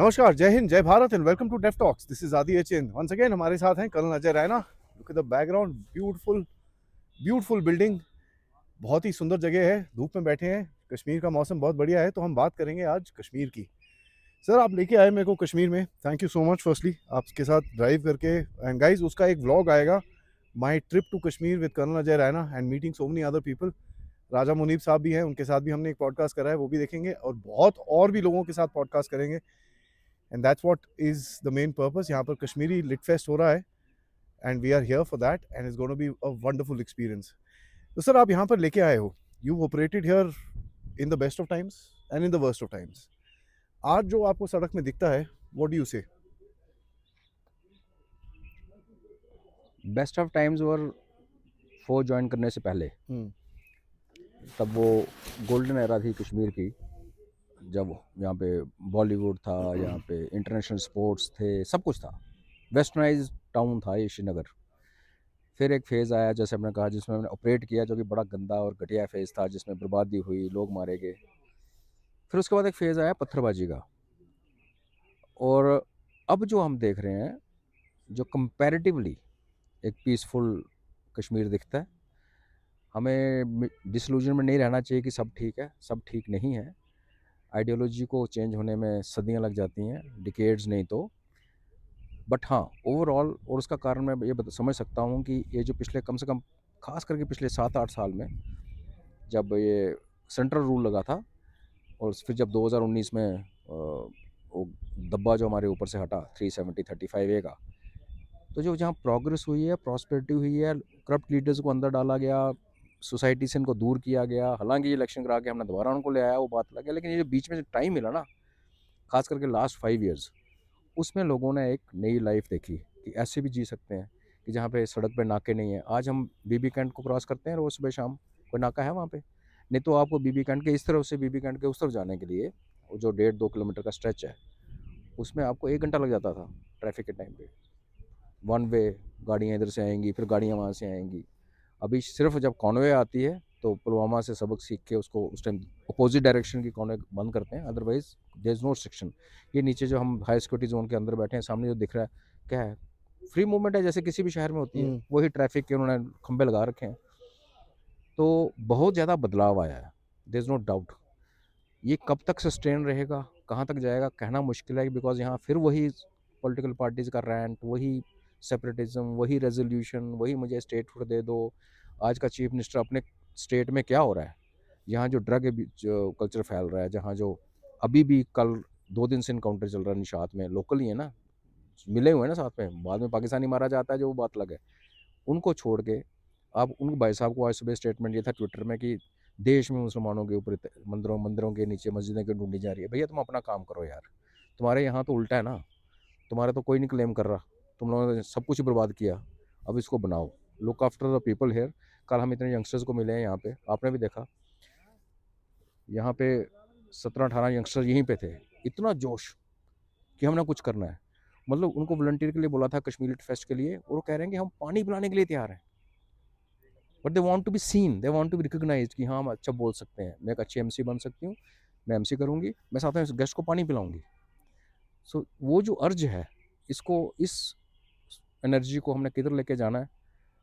नमस्कार, जय हिंद, जय Bharat and welcome to deaf talks. This is Adi HN. Once again हमारे साथ हैं colonel Ajay Raina. Look at the background, beautiful beautiful building. बहुत ही सुंदर जगह है, धूप में बैठे हैं। कश्मीर का मौसम बहुत बढ़िया है, तो हम बात करेंगे आज कश्मीर की। सर, आप लेके आए मेरे को कश्मीर में, thank you so much firstly आपके साथ ड्राइव करके। एंड गाइज, उसका एक व्लॉग आएगा, my trip to Kashmir with colonel Ajay Raina and meeting so many other people. Raja Munib साहब भी हैं, उनके साथ भी हमने एक पॉडकास्ट करा है, वो भी देखेंगे, और बहुत और भी लोगों के साथ पॉडकास्ट करेंगे। And that's what is the main purpose. यहाँ पर कश्मीरी लिट फेस्ट हो रहा है and we are here for that and it's gonna be a wonderful experience. तो सर, आप यहाँ पर लेके आए हो, you operated here in the best of times and in the worst of times. आज जो आपको सड़क में दिखता है, what do you say? Best of times और फौज ज्वाइन करने से पहले तब वो गोल्डन एरा थी कश्मीर की, जब यहाँ पे बॉलीवुड था, यहाँ पे इंटरनेशनल स्पोर्ट्स थे, सब कुछ था। वेस्टर्नाइज टाउन था ये श्रीनगर। फिर एक फ़ेज़ आया, जैसे हमने कहा, जिसमें हमने ऑपरेट किया, जो कि बड़ा गंदा और घटिया फ़ेज़ था, जिसमें बर्बादी हुई, लोग मारे गए। फिर उसके बाद एक फ़ेज़ आया पत्थरबाजी का। और अब जो हम देख रहे हैं, जो कंपैरेटिवली एक पीसफुल कश्मीर दिखता है। हमें डिसइल्यूजन में नहीं रहना चाहिए कि सब ठीक है, सब ठीक नहीं है। आइडियोलॉजी को चेंज होने में सदियां लग जाती हैं, डिकेड्स नहीं तो। बट हाँ, ओवरऑल, और उसका कारण मैं ये समझ सकता हूँ कि ये जो पिछले कम से कम, खास करके पिछले 7-8 साल में, जब ये सेंट्रल रूल लगा था, और फिर जब 2019 में वो दब्बा जो हमारे ऊपर से हटा 370-35A का, तो जो जहाँ प्रोग्रेस हुई है, प्रॉस्पेरिटी हुई है, करप्ट लीडर्स को अंदर डाला गया, सोसाइटी से इनको दूर किया गया। हालांकि इलेक्शन करा के हमने दोबारा उनको ले आया, वो बात लगे, लेकिन ये जो बीच में जो टाइम मिला ना, खास करके लास्ट 5 ईयर्स, उसमें लोगों ने एक नई लाइफ देखी कि ऐसे भी जी सकते हैं, कि जहाँ पे सड़क पे नाके नहीं है। आज हम बीबी कैंट को क्रॉस करते हैं रोज़ सुबह शाम, कोई नाका है वहाँ पे? नहीं तो आपको बीबी कैंट के इस तरफ से बीबी कैंट के उस तरफ जाने के लिए, वो जो 1.5-2 किलोमीटर का स्ट्रेच है, उसमें आपको 1 घंटा लग जाता था ट्रैफिक के टाइम पे। वन वे, गाड़ियाँ इधर से आएंगी, फिर गाड़ियाँ वहाँ से आएंगी। अभी सिर्फ जब कॉनवे आती है, तो पुलवामा से सबक सीख के उसको उस टाइम अपोजिट डायरेक्शन की कॉनवे बंद करते हैं, otherwise there is no restriction. ये नीचे जो हम हाई सिक्योरिटी जोन के अंदर बैठे हैं, सामने जो दिख रहा है, क्या है? फ्री मूवमेंट है, जैसे किसी भी शहर में होती है, वही ट्रैफिक के उन्होंने खंबे लगा रखे हैं। तो बहुत ज़्यादा बदलाव आया है, देयर इज़ नो डाउट। ये कब तक सस्टेन रहेगा, कहाँ तक जाएगा, कहना मुश्किल है, बिकॉज यहाँ फिर वही पॉलिटिकल पार्टीज़ का रैंट, वही सेपरेटिज्म, वही रेजोल्यूशन, वही मुझे स्टेटहुड दे दो। आज का चीफ मिनिस्टर अपने स्टेट में क्या हो रहा है, यहाँ जो ड्रग जो कल्चर फैल रहा है, जहाँ जो अभी भी कल 2 दिन से इनकाउंटर चल रहा है निशात में, लोकल ही है ना, मिले हुए हैं ना साथ में, बाद में पाकिस्तानी मारा जाता है, जो वो बात लगे। उनको छोड़ के आप उन भाई साहब को, आज सुबह स्टेटमेंट ये था ट्विटर में कि देश में मुसलमानों के ऊपर मंदिरों मंदिरों के नीचे मस्जिदें क्यों ढूंढी जा रही है। भैया, तुम अपना काम करो यार। तुम्हारे यहाँ तो उल्टा है ना, तुम्हारा तो कोई नहीं क्लेम कर रहा, तुम लोगों ने सब कुछ बर्बाद किया। अब इसको बनाओ, look after the people here. कल हम इतने यंगस्टर्स को मिले हैं यहाँ पे, आपने भी देखा, यहाँ पे 17-18 यंगस्टर यहीं पे थे, इतना जोश कि हमने कुछ करना है। मतलब उनको वॉलंटियर के लिए बोला था कश्मीरी फेस्ट के लिए, और वो कह रहे हैं कि हम पानी पिलाने के लिए तैयार हैं। But they want to be seen, they want to be recognised कि हाँ, हम अच्छा बोल सकते हैं, मैं एक अच्छी एमसी बन सकती हूँ, मैं एमसी करूँगी, मैं साथ में गेस्ट को पानी पिलाऊंगी। सो वो जो अर्ज है, इसको, इस एनर्जी को हमने किधर लेके जाना है,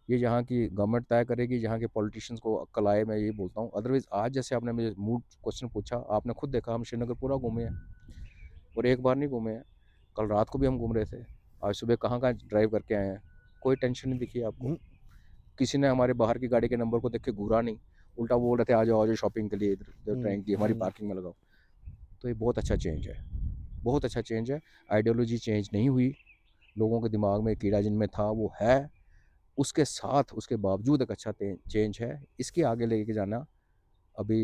ये यहाँ की गवर्नमेंट तय करेगी, यहाँ के पॉलिटिशियंस को अक्ल आए, मैं यही बोलता हूँ। अदरवाइज आज जैसे आपने मुझे मूड क्वेश्चन पूछा, आपने खुद देखा, हम श्रीनगर पूरा घूमे हैं, और एक बार नहीं घूमे हैं, कल रात को भी हम घूम रहे थे, आज सुबह कहाँ कहाँ ड्राइव करके आए हैं, कोई टेंशन नहीं दिखी आपको। किसी ने हमारे बाहर की गाड़ी के नंबर को देख के घूरा नहीं, उल्टा बोल रहे थे, आ जाओ शॉपिंग के लिए, इधर ट्राइंग की हमारी पार्किंग में लगाओ। तो ये बहुत अच्छा चेंज है, बहुत अच्छा चेंज है। आइडियोलॉजी चेंज नहीं हुई, लोगों के दिमाग में कीड़ा जिनमें था वो है, उसके साथ उसके बावजूद एक अच्छा चेंज है। इसके आगे लेके जाना अभी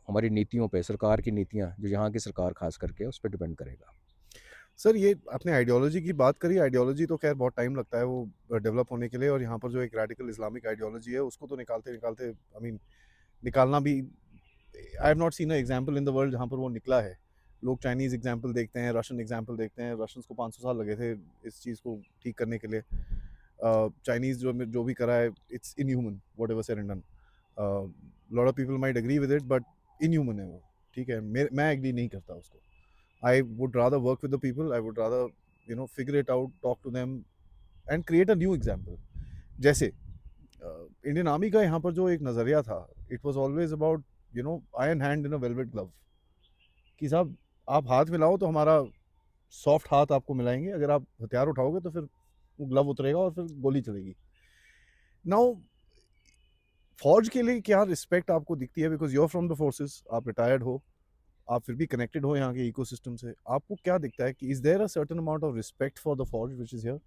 हमारी नीतियों पे, सरकार की नीतियाँ, जो यहाँ की सरकार खास करके, उस पर डिपेंड करेगा। सर, ये आपने आइडियोलॉजी की बात करी। आइडियोलॉजी तो खैर बहुत टाइम लगता है वो डेवलप होने के लिए, और यहाँ पर जो एक रेडिकल इस्लामिक आइडियोलॉजी है, उसको तो निकालते निकालते, आई मीन, निकालना भी, I have not seen a example in the world जहाँ पर वो निकला है। लोग चाइनीज़ एग्जांपल देखते हैं, रशियन एग्जांपल देखते हैं। रशियंस को 500 साल लगे थे इस चीज़ को ठीक करने के लिए। चाइनीज़ जो भी करा है, it's inhuman, whatever said and done. Lot of people might agree with it, but inhuman है वो। ठीक है, मैं एग्री नहीं करता उसको। I would rather work with the people. I would rather, figure it out, talk to them, and create a new example. जैसे Indian army का यहाँ पर जो एक नज़रिया था, it was always about iron hand in a velvet glove, कि साहब आप हाथ मिलाओ तो हमारा सॉफ्ट हाथ आपको मिलाएंगे, अगर आप हथियार उठाओगे तो फिर वो ग्लव उतरेगा और फिर गोली चलेगी. नाउ फौज के लिए क्या रिस्पेक्ट आपको दिखती है, because you are from the forces, आप रिटायर्ड हो, आप फिर भी कनेक्टेड हो यहाँ के इकोसिस्टम से, आपको क्या दिखता है कि is there a certain amount of respect for the फौज विच इज हियर,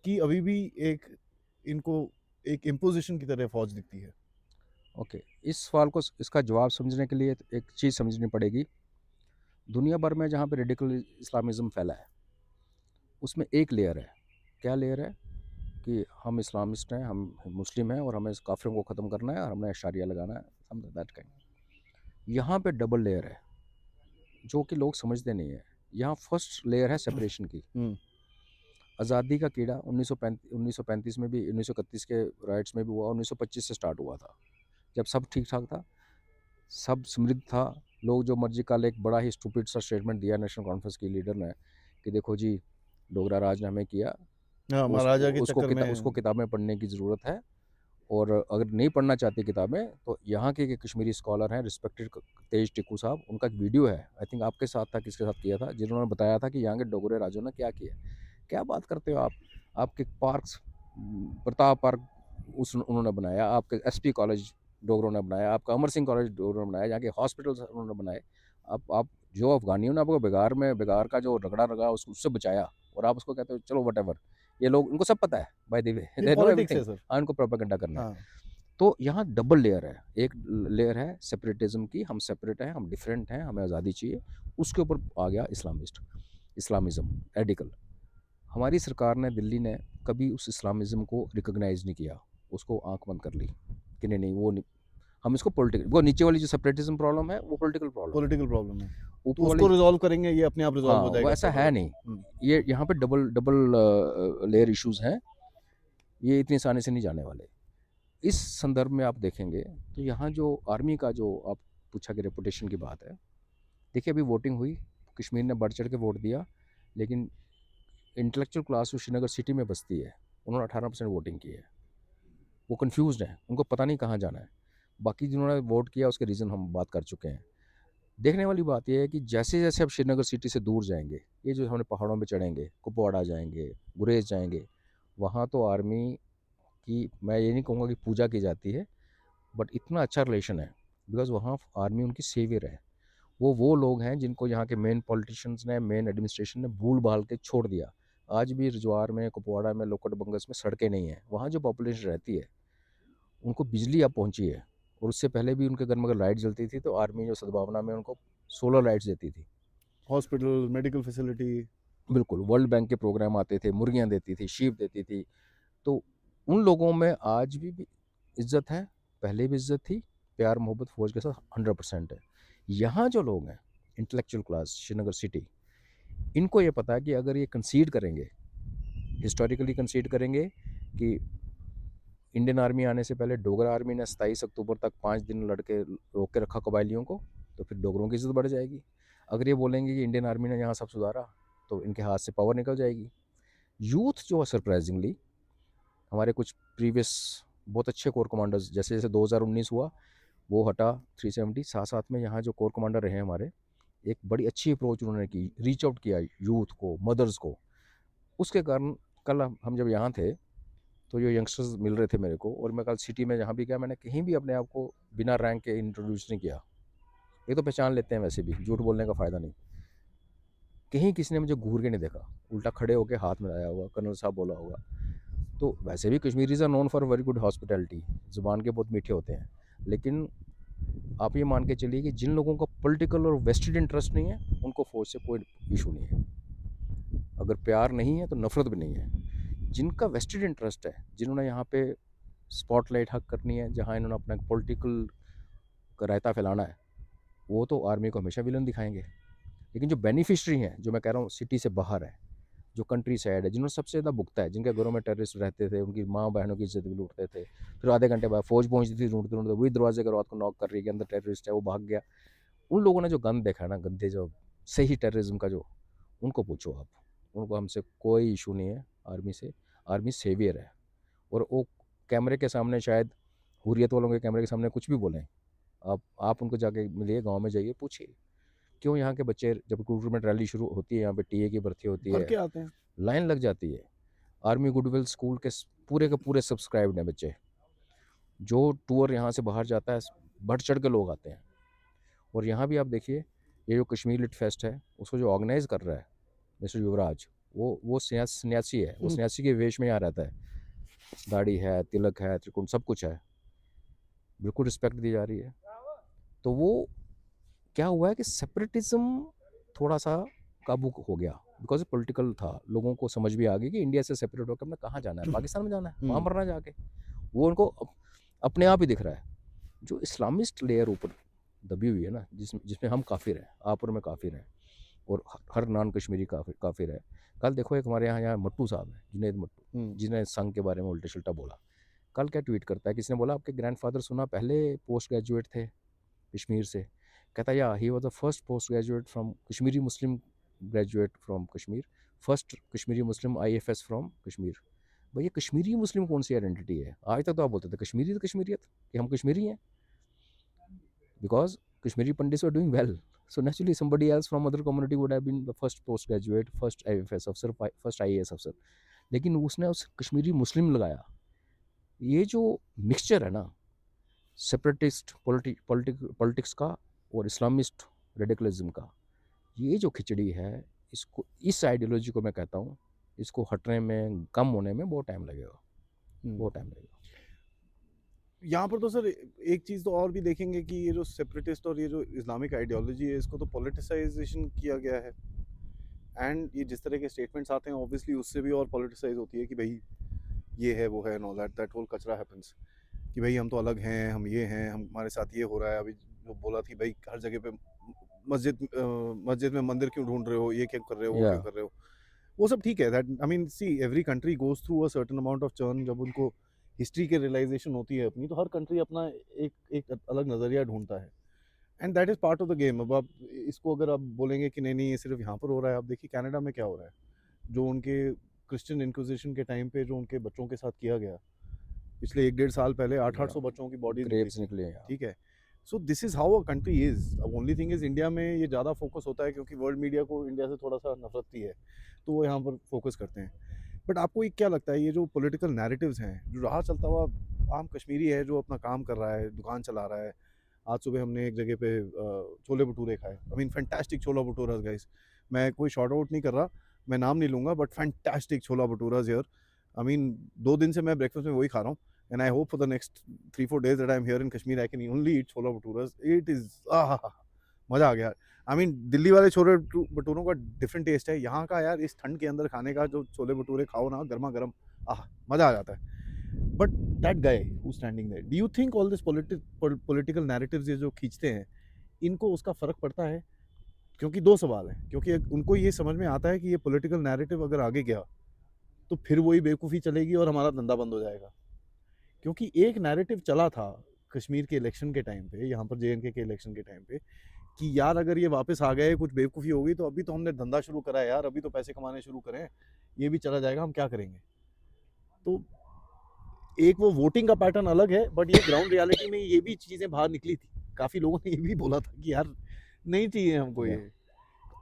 कि अभी भी एक इनको एक इम्पोजिशन की तरह फौज दिखती है? ओके, इस सवाल को, इसका जवाब समझने के लिए एक चीज़ समझनी पड़ेगी. दुनिया भर में जहाँ पे रेडिकल इस्लामिज़म फैला है, उसमें एक लेयर है. क्या लेयर है? कि हम इस्लामिस्ट हैं, हम मुस्लिम हैं और हमें इस काफिरों को ख़त्म करना है और हमने शरिया लगाना है, हम दैट काइंड. यहाँ पे डबल लेयर है जो कि लोग समझते नहीं है. यहाँ फर्स्ट लेयर है सेपरेशन की. आज़ादी का कीड़ा 1935 में भी, 1931 के राइट्स में भी हुआ, 1925 से स्टार्ट हुआ था, जब सब ठीक ठाक था, सब समृद्ध था. लोग जो मर्जी, कल एक बड़ा ही स्टूपिड सा स्टेटमेंट दिया नेशनल कॉन्फ्रेंस की लीडर ने कि देखो जी, डोगरा राज ने हमें किया, हाँ, महाराजा के चक्कर में उसको किताबें पढ़ने की ज़रूरत है, और अगर नहीं पढ़ना चाहती किताबें तो यहाँ के कश्मीरी स्कॉलर हैं रिस्पेक्टेड तेज टिक्कू साहब, उनका एक वीडियो है, आई थिंक आपके साथ था, किसके साथ किया था, जिन्होंने बताया था कि यहाँ के डोगरे राजों ने क्या किया. क्या बात करते हो आप? आपके पार्क्स, प्रताप पार्क उन्होंने बनाया, आपके एसपी कॉलेज डोगरों ने बनाया, आपका अमर सिंह कॉलेज डोगरों ने बनाया, यहाँ के हॉस्पिटल्स उन्होंने बनाए. आप जो अफगानियों ने आपको बेगार का जो रगड़ा रगा उससे बचाया, और आप उसको कहते हो चलो वट. ये लोग, उनको सब पता है, by the way they know everything, उनको प्रोपेगेंडा करना है. तो यहाँ डबल लेयर है. एक लेयर है सेपरेटिज्म की, हम सेपरेट हैं, हम डिफरेंट हैं, हमें आज़ादी चाहिए. उसके ऊपर आ गया इस्लामिज़म रेडिकल. हमारी सरकार ने, दिल्ली ने, कभी उस इस्लामिज़म को रिकॉग्नाइज नहीं किया, उसको आंख बंद कर ली कि नहीं नहीं, वो नहीं, हम इसको पॉलिटिकल, वो नीचे वाली जो सेपरेटिज्म प्रॉब्लम है वो पॉलिटिकल प्रॉब्लम है. तो उसको रिजॉल्व करेंगे, ये अपने आप रिजॉल्व हो जाएगा. वो ऐसा है नहीं. ये यहाँ पे डबल लेयर इश्यूज हैं, ये इतनी आसानी से नहीं जाने वाले. इस संदर्भ में आप देखेंगे तो यहाँ जो आर्मी का, जो आप पूछा कि रेपुटेशन की बात है, देखिए अभी वोटिंग हुई, कश्मीर ने बढ़ चढ़ के वोट दिया, लेकिन इंटेलेक्चुअल क्लास जो श्रीनगर सिटी में बसती है, उन्होंने 18% वोटिंग की है. वो कंफ्यूज्ड हैं, उनको पता नहीं कहाँ जाना है. बाकी जिन्होंने वोट किया उसके रीज़न हम बात कर चुके हैं. देखने वाली बात यह है कि जैसे जैसे अब श्रीनगर सिटी से दूर जाएंगे, ये जो हमने पहाड़ों में चढ़ेंगे, कुपवाड़ा जाएंगे, गुरेज जाएंगे, वहाँ तो आर्मी की, मैं ये नहीं कहूँगा कि पूजा की जाती है, बट इतना अच्छा रिलेशन है, बिकॉज वहाँ आर्मी उनकी सेवियर है. वो लोग हैं जिनको यहाँ के मेन पॉलिटिशियंस ने, मेन एडमिनिस्ट्रेशन ने भूल भाल के छोड़ दिया. आज भी रिजवार में, कुपवाड़ा में, लोकट बंगस में सड़कें नहीं हैं. वहाँ जो पॉपुलेशन रहती है उनको बिजली अब पहुँची है, और उससे पहले भी उनके घर में अगर लाइट जलती थी तो आर्मी जो सद्भावना में उनको सोलर लाइट्स देती थी. हॉस्पिटल, मेडिकल फैसिलिटी, बिल्कुल. वर्ल्ड बैंक के प्रोग्राम आते थे, मुर्गियाँ देती थी, शीप देती थी. तो उन लोगों में आज भी इज्जत है, पहले भी इज्जत थी, प्यार मोहब्बत फौज के साथ 100% है. यहाँ जो लोग हैं इंटेलेक्चुअल क्लास श्रीनगर सिटी, इनको ये पता है कि अगर ये कंसीड करेंगे, हिस्टोरिकली कंसीड करेंगे कि इंडियन आर्मी आने से पहले डोगरा आर्मी ने 27 अक्टूबर तक 5 दिन लड़के रोक के रखा कबायलियों को, तो फिर डोगरों की इज्जत बढ़ जाएगी. अगर ये बोलेंगे कि इंडियन आर्मी ने यहाँ सब सुधारा, तो इनके हाथ से पावर निकल जाएगी. यूथ जो है सरप्राइजिंगली, हमारे कुछ प्रीवियस बहुत अच्छे कोर कमांडर्स, जैसे जैसे 2019 हुआ वो हटा 370, साथ साथ में यहाँ जो कोर कमांडर रहे हमारे, एक बड़ी अच्छी अप्रोच उन्होंने की, रीच आउट किया यूथ को, मदर्स को. उसके कारण कल हम जब यहाँ थे तो ये यंगस्टर्स मिल रहे थे मेरे को, और मैं कल सिटी में जहाँ भी गया, मैंने कहीं भी अपने आप को बिना रैंक के इंट्रोड्यूस नहीं किया. ये तो पहचान लेते हैं, वैसे भी झूठ बोलने का फ़ायदा नहीं. कहीं किसी ने मुझे घूर के नहीं देखा, उल्टा खड़े होकर हाथ मिलाया होगा, कर्नल साहब बोला होगा. तो वैसे भी Kashmiris are known for very good hospitality, ज़ुबान के बहुत मीठे होते हैं. लेकिन आप ये मान के चलिए कि जिन लोगों का पॉलिटिकल और वेस्टेड इंटरेस्ट नहीं है, उनको फौज से कोई इशू नहीं है. अगर प्यार नहीं है तो नफरत भी नहीं है. जिनका वेस्टेड इंटरेस्ट है, जिन्होंने यहाँ पे स्पॉटलाइट हक करनी है, जहाँ इन्होंने अपना पॉलिटिकल रायता फैलाना है, वो तो आर्मी को हमेशा विलन दिखाएंगे. लेकिन जो बेनिफिशरी हैं, जो मैं कह रहा हूँ सिटी से बाहर है, जो कंट्री साइड है, जिन्होंने सबसे ज़्यादा भुगता है, जिनके घरों में टेररिस्ट रहते थे, उनकी माँ बहनों की इज्जत भी लूटते थे, फिर आधे घंटे बाद फौज पहुँचती थी ढूंढते ढूंढते, वही दरवाजे का रात को नॉक कर रही है कि अंदर टेररिस्ट है, वो भाग गया. उन लोगों ने जो गंद देखा है ना, गंदे जो सही टेररिज्म का जो, उनको पूछो आप, उनको हमसे कोई इशू नहीं है आर्मी से। आर्मी सेवियर है। और वो कैमरे के सामने शायद हुर्रियत वालों के कैमरे के सामने कुछ भी बोलें, आप उनको जाके मिलिए, गांव में जाइए, पूछिए क्यों यहाँ के बच्चे जब रिक्रूटमेंट रैली शुरू होती है, यहाँ पे टीए की भर्ती होती भर है, के आते हैं। लाइन लग जाती है। आर्मी गुडविल स्कूल के पूरे सब्सक्राइब्ड हैं बच्चे। जो टूर यहाँ से बाहर जाता है, बढ़ चढ़ के लोग आते हैं। और यहाँ भी आप देखिए, ये जो कश्मीर लिट फेस्ट है, उसको जो ऑर्गेनाइज कर रहा है मिस्टर युवराज, वो सन्यासी है। वो सन्यासी के वेश में यहाँ रहता है, दाढ़ी है, तिलक है, त्रिकुण सब कुछ है, बिल्कुल रिस्पेक्ट दी जा रही है। तो वो क्या हुआ है कि सेपरेटिज्म थोड़ा सा काबू हो गया, बिकॉज पॉलिटिकल था। लोगों को समझ भी आ गई कि इंडिया से सेपरेट होकर हमने कहाँ जाना है, पाकिस्तान में जाना है, वहाँ मरना जाके। वो उनको अपने आप ही दिख रहा है। जो इस्लामिस्ट लेयर ऊपर दबी हुई है ना, जिसमें हम काफिर हैं, आप और मैं काफिर हैं, और हर नॉन कश्मीरी काफिर है। कल देखो, एक हमारे यहाँ मट्टू साहब है, जुनेद मट्टू, जिन्हें संघ के बारे में उल्टा सुल्टा बोला। कल क्या ट्वीट करता है, किसी ने बोला आपके ग्रैंडफादर सुना पहले पोस्ट ग्रेजुएट थे कश्मीर से। कहता या he was the first post graduate from Kashmiri Muslim graduate from Kashmir, first Kashmiri Muslim IFS from Kashmir. भाई ये कश्मीरी मुस्लिम कौन सी आइडेंटिटी है? आज तक तो आप बोलते थे कश्मीरी तो कश्मीरियत, कि हम कश्मीरी हैं, because Kashmiri pandits were doing well, so naturally somebody else from other community would have been the first post graduate, first IFS officer, first IAS officer। लेकिन उसने उस कश्मीरी मुस्लिम लगाया। ये जो मिक्सचर है ना, सेपरेटिस्ट पॉलिटिक्स का और इस्लामिस्ट रेडिकलिज्म का, ये जो खिचड़ी है, इसको, इस आइडियोलॉजी को मैं कहता हूँ, इसको हटने में, कम होने में बहुत टाइम लगेगा, बहुत टाइम लगेगा। यहाँ पर तो सर एक चीज़ तो और भी देखेंगे कि ये जो सेपरेटिस्ट और ये जो इस्लामिक आइडियोलॉजी है, इसको तो पॉलिटिसाइजेशन किया गया है। एंड ये जिस तरह के स्टेटमेंट्स आते हैं, ऑब्वियसली उससे भी और पॉलिटिसाइज होती है कि भाई ये है, वो है, नो दैट होल कचरा हैपेंस, कि भाई हम तो अलग हैं, हम ये हैं, हमारे साथ ये हो रहा है। अभी जो बोला थी भाई, हर जगह पे मस्जिद में मंदिर क्यों ढूंढ रहे हो, ये क्यों कर रहे हो, वो क्यों कर रहे हो, वो सब ठीक है। That I mean see, every country goes through a certain amount of churn. जब उनको हिस्ट्री के रियलाइजेशन होती है अपनी, तो हर कंट्री अपना एक अलग नज़रिया ढूंढता है, and that is part of the game. अब आप इसको अगर आप बोलेंगे कि नहीं नहीं ये सिर्फ यहाँ पर हो रहा है, आप देखिए कनाडा में क्या हो रहा है, जो उनके क्रिश्चियन इंक्विजिशन के टाइम पे जो उनके बच्चों के साथ किया गया, पिछले 1-1.5 साल पहले 800 बच्चों की बॉडीज निकली, ठीक है। So this is how a country is. अब ओनली थिंग इज़, इंडिया में ये ज़्यादा फोकस होता है क्योंकि वर्ल्ड मीडिया को इंडिया से थोड़ा सा नफरत भी है, तो वो यहाँ पर फोकस करते हैं। बट आपको क्या लगता है, ये जो पॉलिटिकल नैरेटिव्स हैं, जो राह चलता हुआ आम कश्मीरी है जो अपना काम कर रहा है, दुकान चला रहा है, आज सुबह हमने एक जगह पे छोले भटूरे खाए, I mean fantastic chhola bhaturas guys. मैं कोई शॉर्ट आउट नहीं कर रहा, मैं नाम नहीं लूँगा, बट फैंटास्टिक छोला भटूरास यार। आई मीन 2 दिन से मैं ब्रेकफास्ट में वही खा रहा हूँ, and I hope for the next 3-4 days that I am here in Kashmir I can only eat chhola bhaturas. It is मज़ा आ गया। आई मीन दिल्ली वाले छोले भटूरों का डिफरेंट टेस्ट है, यहाँ का यार इस ठंड के अंदर खाने का जो छोले भटूरे खाओ ना गर्मा गर्म, मज़ा आ जाता है। But that guy who standing there, do you think all this political narratives ये जो खींचते हैं, इनको उसका फ़र्क पड़ता है? क्योंकि 2 सवाल हैं, क्योंकि उनको ये समझ में आता है कि ये पॉलिटिकल नैरेटिव अगर आगे गया, तो फिर वही बेवकूफ़ी चलेगी और हमारा धंधा बंद हो जाएगा। क्योंकि एक नैरेटिव चला था कश्मीर के इलेक्शन के टाइम पे, यहाँ पर JNK के इलेक्शन के टाइम पे, कि यार अगर ये वापस आ गए, कुछ बेवकूफ़ी हो गई, तो अभी तो हमने धंधा शुरू करा है यार, अभी तो पैसे कमाने शुरू करें, ये भी चला जाएगा, हम क्या करेंगे? तो एक वो वोटिंग का पैटर्न अलग है, बट ये ग्राउंड रियलिटी में ये भी चीज़ें बाहर निकली थी। काफ़ी लोगों ने ये भी बोला था कि यार नहीं चाहिए हमको ये।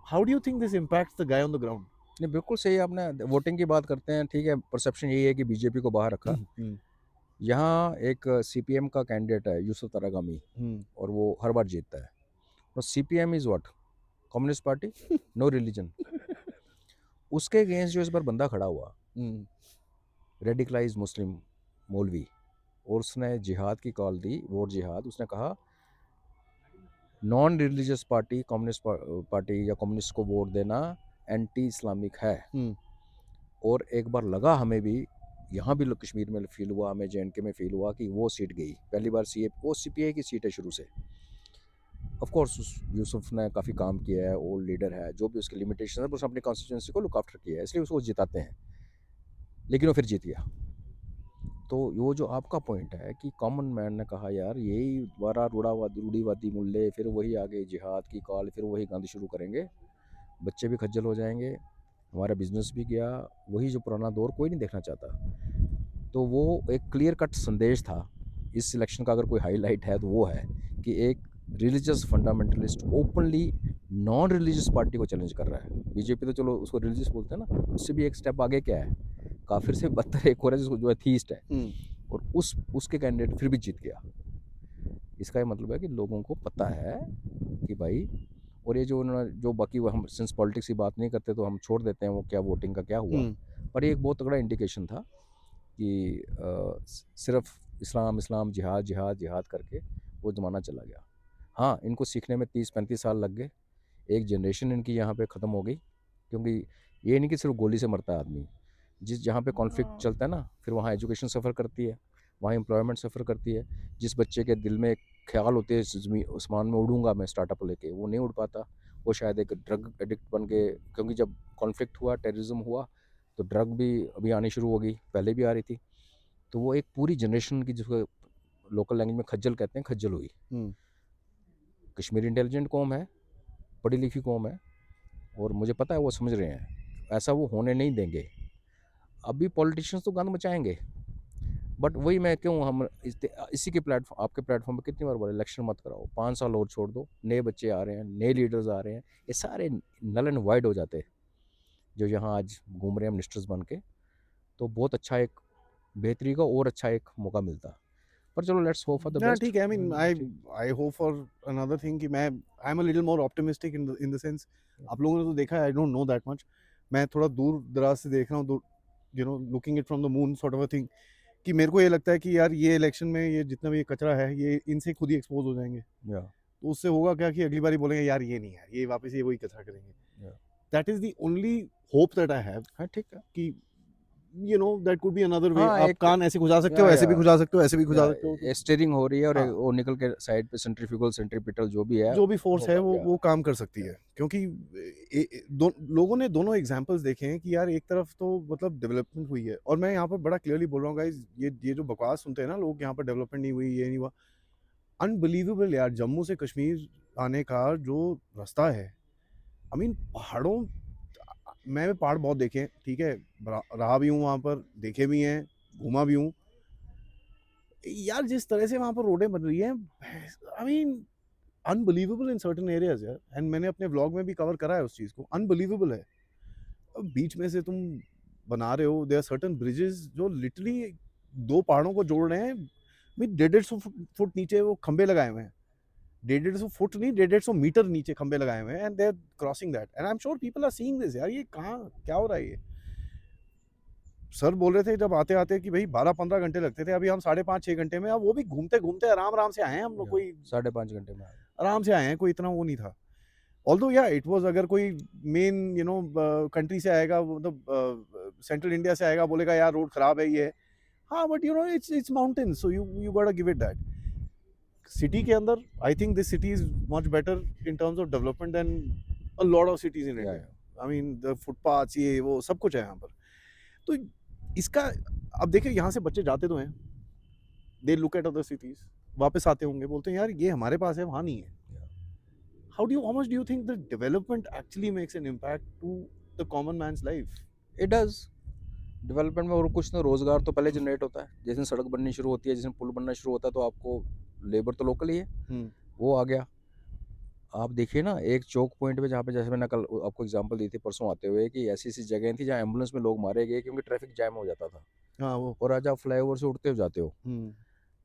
How do you think this impacts the guy on the ground? नहीं, बिल्कुल सही। आपने वोटिंग की बात करते हैं, ठीक है, परसेप्शन यही है कि बीजेपी को बाहर रखा। यहाँ एक CPM का कैंडिडेट है यूसुफ तरागामी, और वो हर बार जीतता है। तो CPM is what? Communist party, no religion. उसके अगेंस्ट जो इस बार बंदा खड़ा हुआ, रेडिकलाइज मुस्लिम मौलवी, और उसने जिहाद की कॉल दी, वोट जिहाद। उसने कहा non religious party, communist party या कम्युनिस्ट को वोट देना एंटी इस्लामिक है। और एक बार लगा हमें भी, यहाँ भी कश्मीर में फील हुआ, हमें JNK में फील हुआ कि वो सीट गई पहली बार। वो CPI की सीट है शुरू से। ऑफ कोर्स यूसुफ ने काफ़ी काम किया है, ओल्ड लीडर है, जो भी उसकी लिमिटेशन है, उसने अपनी कॉन्स्टिट्यूंसी को लुक आफ्टर किया है, इसलिए उसको जिताते हैं। लेकिन वो फिर जीत गया। तो वो जो आपका पॉइंट है कि कॉमन मैन ने कहा यार यही दोबारा रूढ़ीवादी मुल्ले, फिर वही आगे जिहाद की कॉल, फिर वही गंद शुरू करेंगे, बच्चे भी खज्जल हो जाएंगे, हमारा बिजनेस भी गया, वही जो पुराना दौर कोई नहीं देखना चाहता। तो वो एक क्लियर कट संदेश था इस सिलेक्शन का। अगर कोई हाईलाइट है तो वो है कि एक religious fundamentalist openly non religious party को चैलेंज कर रहा है। बीजेपी तो चलो उसको रिलीजियस बोलते हैं ना, उससे भी एक स्टेप आगे क्या है, काफिर से बदतर एक और है जिसको जो एथीस्ट है, और उसके कैंडिडेट फिर भी जीत गया। इसका ये मतलब है कि लोगों को पता है कि भाई, और ये जो उन्होंने जो बाकी वो हम सिंस पॉलिटिक्स की बात नहीं करते तो हम छोड़ देते हैं वो क्या वोटिंग का क्या हुआ, पर ये एक बहुत तगड़ा इंडिकेशन था कि सिर्फ इस्लाम इस्लाम जिहाद जिहाद जिहाद करके वो ज़माना चला गया। हाँ, इनको सीखने में 30-35 साल लग गए, एक जनरेशन इनकी यहाँ पे ख़त्म हो गई, क्योंकि ये नहीं कि सिर्फ गोली से मरता है आदमी, जिस जहाँ पे कॉन्फ्लिक्ट चलता है ना, फिर वहाँ एजुकेशन सफ़र करती है, वहाँ एम्प्लॉयमेंट सफ़र करती है। जिस बच्चे के दिल में एक ख्याल होते है आसमान में उड़ूंगा मैं स्टार्टअप लेके, वो नहीं उड़ पाता, वो शायद एक ड्रग एडिक्ट बन के, क्योंकि जब कॉन्फ्लिक्ट हुआ, टेररिज्म हुआ, तो ड्रग भी अभी आनी शुरू हो गई, पहले भी आ रही थी। तो वो एक पूरी जनरेशन की, जिसको लोकल लैंग्वेज में खज्जल कहते हैं, खज्जल हुई। कश्मीरी इंटेलिजेंट कौम है, पढ़ी लिखी कौम है, और मुझे पता है वो समझ रहे हैं, ऐसा वो होने नहीं देंगे। अभी पॉलिटिशियंस तो गंद मचाएंगे, बट वही मैं क्यों हम इसी के प्लेटफॉर्म, आपके प्लेटफॉर्म पे कितनी बार बोले इलेक्शन मत कराओ, 5 साल और छोड़ दो, नए बच्चे आ रहे हैं, नए लीडर्स आ रहे हैं, ये सारे नल एंड वाइड हो जाते जो यहाँ आज घूम रहे हैं मिनिस्टर्स बन के, तो बहुत अच्छा एक बेहतरी का और अच्छा एक मौका मिलता। पर चलो लेट्स होप फॉर द ना बेस्ट। ठीक है, I mean I hope for another thing कि मैं I am a little more optimistic in the sense, आप लोगों ने तो देखा है, I don't know that much, मैं थोड़ा दूर दराज से देख रहा हूँ, you know looking it from the moon sort of a thing, कि मेरे को ये लगता है कि यार ये इलेक्शन में ये जितना भी ये कचरा है ये इनसे खुद ही एक्सपोज हो जाएंगे। तो उससे होगा क्या कि अगली बारी बोलेंगे यार ये नहीं है, ये वापस ये वही कचरा करेंगे। That is the only hope that I have. हाँ ठीक है, कि you know that could be another way, हाँ आप एक कान ऐसे खुजा सकते हो, ऐसे भी खुजा सकते हो, ऐसे भी खुजा सकते हो, तो स्टीयरिंग हो रही है, और हाँ, वो निकल के साइड पे सेंट्रीफ्यूगल सेंट्रीपिटल जो भी है जो भी फोर्स है होगा। वो काम कर सकती है। क्योंकि लोगों ने दोनों एग्जांपल्स देखे हैं कि यार एक तरफ तो मतलब डेवलपमेंट हुई है, और मैं यहाँ पर बड़ा क्लियरली बोल रहा हूँ गाइस, ये जो बकवास सुनते हैं ना लोग, यहाँ पर डेवलपमेंट नहीं हुई, ये नहीं हुआ, अनबिलीवेबल यार। जम्मू से कश्मीर आने का जो रास्ता है, आई मीन पहाड़ों, मैं पहाड़ बहुत देखे हैं, ठीक है, रहा भी हूँ वहाँ पर, देखे भी हैं, घूमा भी हूँ यार, जिस तरह से वहाँ पर रोडें बन रही हैं, I mean unbelievable in certain areas यार, एंड मैंने अपने व्लॉग में भी कवर करा है उस चीज़ को, अनबिलीवेबल है। अब बीच में से तुम बना रहे हो, देयर आर सर्टेन ब्रिजेस जो लिटरली दो पहाड़ों को जोड़ रहे हैं, 150-150 फुट नीचे वो खंबे लगाए हुए हैं, 150 फुट नहीं, 150 मीटर नीचे खंबे लगाए हुए हैं, and they are crossing that, and I am sure people are seeing this यार, ये कहाँ क्या हो रहा है ये। सर बोल रहे थे जब आते आते कि भाई 12-15 घंटे लगते थे, अभी हम 5.5-6 घंटे में, अब वो भी घूमते घूमते आराम आराम से आए हैं हम लोग, कोई 5.5 घंटे में आराम से आए हैं, कोई इतना वो नहीं था। ऑल्दो या इट वाज, अगर कोई मेन यू नो कंट्री से आएगा, मतलब सेंट्रल इंडिया से आएगा, बोलेगा यार रोड खराब है ये है, हाँ, but you know it's mountain, so you gotta give it that. City के अंदर I think this city is much better in terms of development than a lot of cities in India. I mean the footpaths, ये वो सब कुछ है यहाँ पर। तो इसका अब देखिए, यहाँ से बच्चे जाते तो हैं, they look at other cities, वापस आते होंगे, बोलते हैं यार ये हमारे पास है, वहाँ नहीं है। how much do you think the development actually makes an impact to the common man's life? It does. Development में और कुछ ना, रोजगार तो पहले जनरेट होता है, जिस दिन सड़क बननी शुरू होती है, जिस दिन पुल बनना शुरू होता है, तो आपको लेबर तो लोकल ही है, वो आ गया। आप देखिए ना, एक चौक पॉइंट पे जहाँ पे, जैसे मैंने कल आपको एग्जांपल दी थी परसों आते हुए, कि ऐसी ऐसी जगह थी जहाँ एम्बुलेंस में लोग मारे गए क्योंकि ट्रैफिक जैम हो जाता था। हाँ, वो और आज आप फ्लाईओवर से उठते हो जाते हो,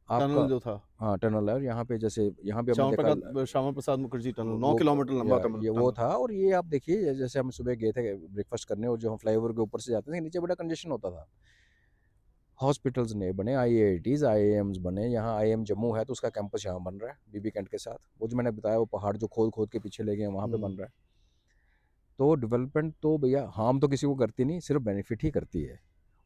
आपका टनल जो था, हाँ टनल है, और यहाँ पे जैसे यहाँ पे हमने देखा श्यामा प्रसाद मुखर्जी टनल, 9 वो किलोमीटर लंबा ये वो था। और ये आप देखिए, जैसे हम सुबह गए थे ब्रेकफास्ट करने, और जो हम फ्लाईओवर के ऊपर से जाते थे, नीचे बड़ा कंजेशन होता था। हॉस्पिटल्स नए बने, IITs IIMs बने, यहाँ IIM जम्मू है तो उसका कैंपस यहाँ बन रहा है बीबी कैंट के साथ। वो जो मैंने बताया, वो पहाड़ जो खोद खोद के पीछे ले गए वहाँ पे बन रहा है। तो डेवलपमेंट तो भैया हार्म तो किसी को करती नहीं, सिर्फ बेनिफिट ही करती है।